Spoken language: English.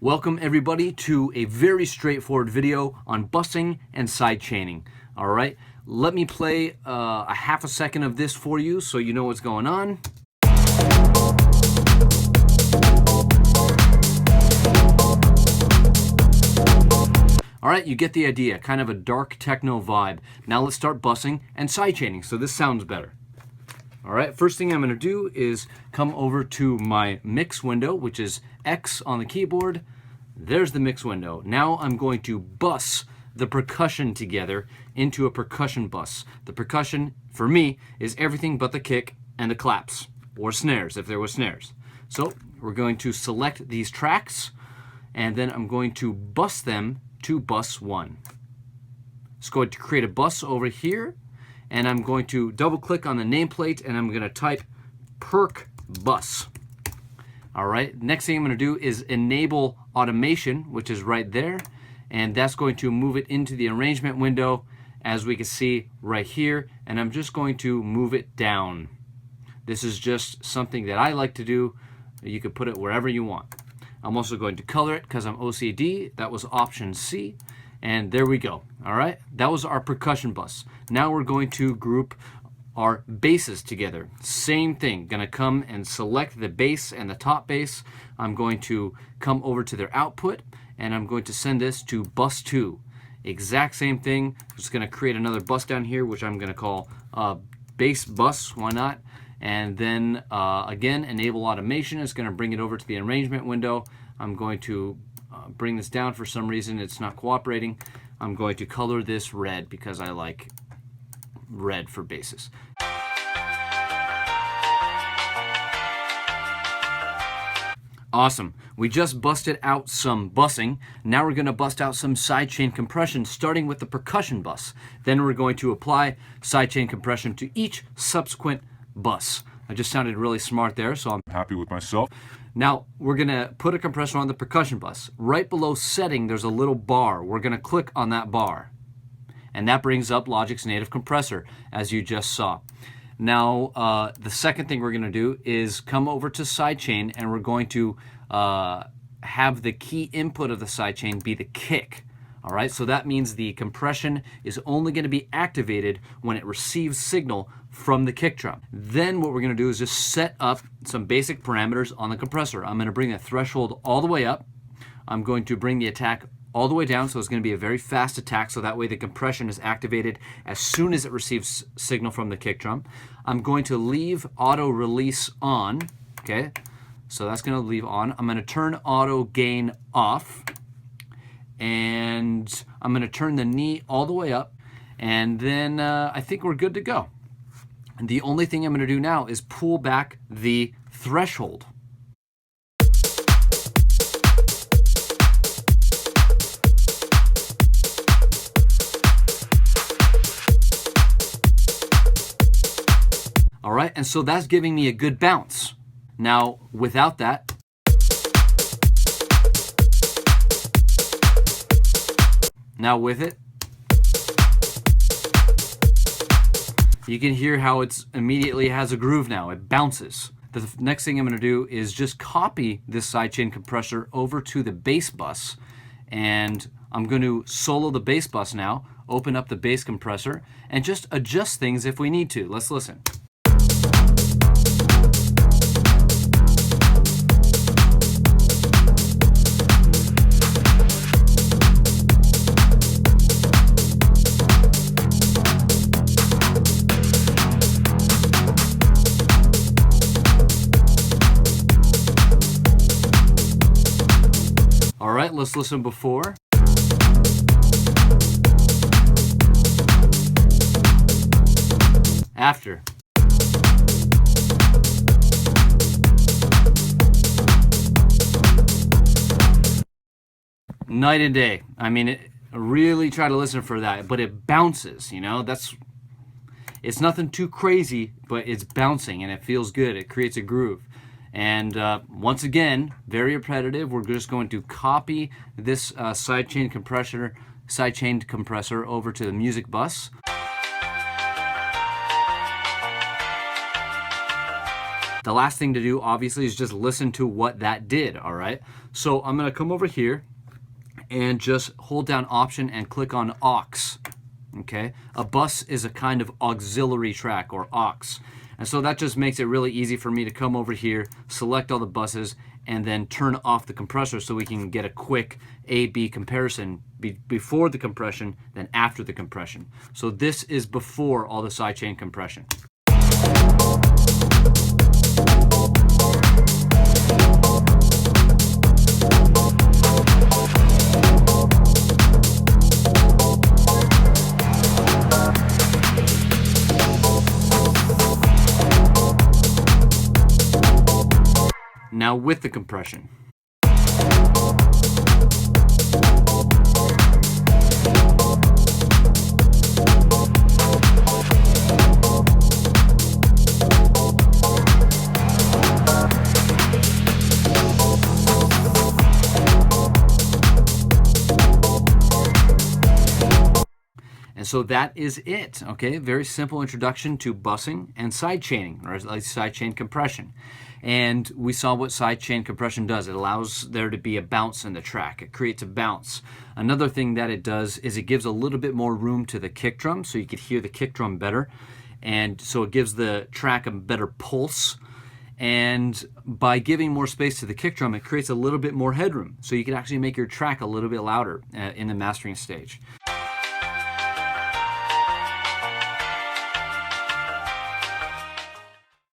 Welcome everybody to a very straightforward video on busing and sidechaining. All right, let me play a half a second of this for you so you know what's going on. All right, you get the idea, kind of a dark techno vibe. Now let's start busing and sidechaining so this sounds better. All right, first thing I'm gonna do is come over to my mix window, which is X on the keyboard. There's the mix window. Now I'm going to bus the percussion together into a percussion bus. The percussion, for me, is everything but the kick and the claps, or snares, if there were snares. So we're going to select these tracks, and then I'm going to bus them to bus 1. It's going to create a bus over here, and I'm going to double click on the nameplate and I'm going to type perc bus. All right, next thing I'm going to do is enable automation, which is right there, and that's going to move it into the arrangement window, as we can see right here, and I'm just going to move it down. This is just something that I like to do. You could put it wherever you want. I'm also going to color it because I'm OCD. That was option C. And there we go. All right, that was our percussion bus. Now we're going to group our basses together. Same thing, gonna come and select the bass and the top bass. I'm going to come over to their output and I'm going to send this to bus 2. Exact same thing. Just gonna create another bus down here, which I'm gonna call bass bus, why not? And then again, enable automation is gonna bring it over to the arrangement window. I'm going to bring this down. For some reason it's not cooperating. I'm going to color this red because I like red for basses. Awesome. We just busted out some busing. Now we're going to bust out some sidechain compression, starting with the percussion bus. Then we're going to apply sidechain compression to each subsequent bus. I just sounded really smart there, so I'm happy with myself. Now we're going to put a compressor on the percussion bus. Right below setting, there's a little bar. We're going to click on that bar, and that brings up Logic's native compressor, as you just saw. Now, the second thing we're going to do is come over to Sidechain, and we're going to have the key input of the sidechain be the kick. All right, so that means the compression is only going to be activated when it receives signal from the kick drum. Then what we're going to do is just set up some basic parameters on the compressor. I'm going to bring the threshold all the way up. I'm going to bring the attack all the way down, so it's going to be a very fast attack, so that way the compression is activated as soon as it receives signal from the kick drum. I'm going to leave auto release on, okay? So that's going to leave on. I'm going to turn auto gain off, and I'm going to turn the knee all the way up, and then I think we're good to go. And the only thing I'm going to do now is pull back the threshold. All right, and so that's giving me a good bounce. Now, without that, now with it, you can hear how it's immediately has a groove now. It bounces. The next thing I'm going to do is just copy this sidechain compressor over to the bass bus, and I'm going to solo the bass bus now, open up the bass compressor, and just adjust things if we need to. Let's listen. All right, let's listen before. After. Night and day. I mean, really try to listen for that, but it bounces, you know? It's nothing too crazy, but it's bouncing and it feels good. It creates a groove. And once again, very repetitive. We're just going to copy this sidechain compressor over to the music bus. The last thing to do, obviously, is just listen to what that did, all right? So I'm gonna come over here and just hold down Option and click on Aux, okay? A bus is a kind of auxiliary track, or aux. And so that just makes it really easy for me to come over here, select all the buses, and then turn off the compressor so we can get a quick A-B comparison before the compression, then after the compression. So this is before all the sidechain compression. Now with the compression. And so that is it, okay? Very simple introduction to busing and sidechaining, or at least sidechain compression. And we saw what sidechain compression does. It allows there to be a bounce in the track. It creates a bounce. Another thing that it does is it gives a little bit more room to the kick drum, so you could hear the kick drum better. And so it gives the track a better pulse. And by giving more space to the kick drum, it creates a little bit more headroom. So you can actually make your track a little bit louder in the mastering stage.